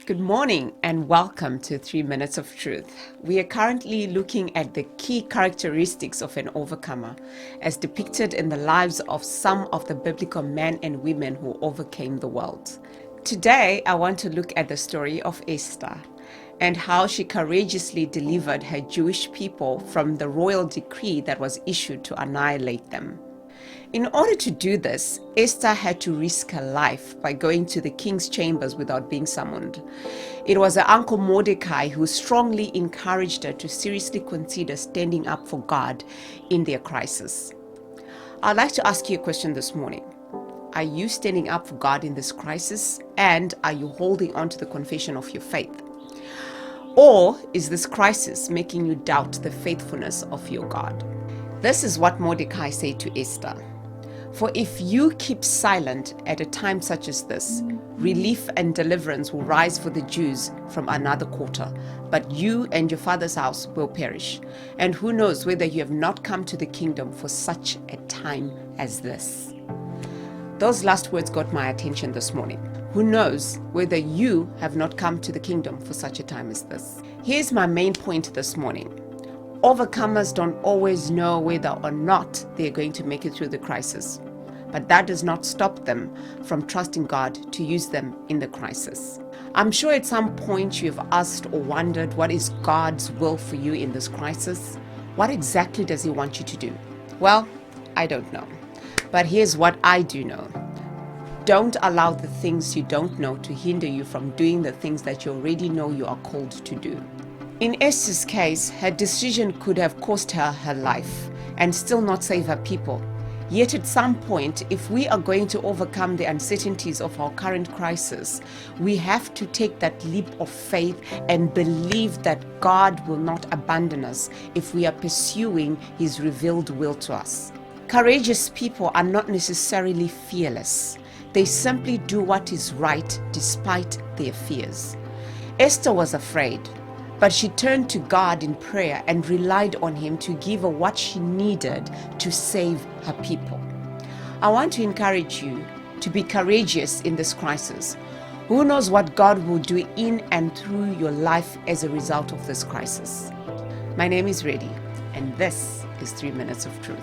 Good morning and welcome to 3 Minutes of Truth. We are currently looking at the key characteristics of an overcomer as depicted in the lives of some of the biblical men and women who overcame the world. Today, I want to look at the story of Esther and how she courageously delivered her Jewish people from the royal decree that was issued to annihilate them. In order to do this, Esther had to risk her life by going to the king's chambers without being summoned. It was her uncle Mordecai who strongly encouraged her to seriously consider standing up for God in their crisis. I'd like to ask you a question this morning. Are you standing up for God in this crisis? And are you holding on to the confession of your faith? Or is this crisis making you doubt the faithfulness of your God? This is what Mordecai said to Esther. For if you keep silent at a time such as this, relief and deliverance will rise for the Jews from another quarter, but you and your father's house will perish. And who knows whether you have not come to the kingdom for such a time as this? Those last words got my attention this morning. Who knows whether you have not come to the kingdom for such a time as this? Here's my main point this morning. Overcomers don't always know whether or not they're going to make it through the crisis, but that does not stop them from trusting God to use them in the crisis. I'm sure at some point you've asked or wondered, what is God's will for you in this crisis? What exactly does He want you to do? Well, I don't know, but here's what I do know. Don't allow the things you don't know to hinder you from doing the things that you already know you are called to do. In Esther's case, her decision could have cost her her life and still not save her people. Yet at some point, if we are going to overcome the uncertainties of our current crisis, we have to take that leap of faith and believe that God will not abandon us if we are pursuing His revealed will to us. Courageous people are not necessarily fearless. They simply do what is right despite their fears. Esther was afraid, but she turned to God in prayer and relied on Him to give her what she needed to save her people. I want to encourage you to be courageous in this crisis. Who knows what God will do in and through your life as a result of this crisis? My name is Reddy, and this is 3 Minutes of Truth.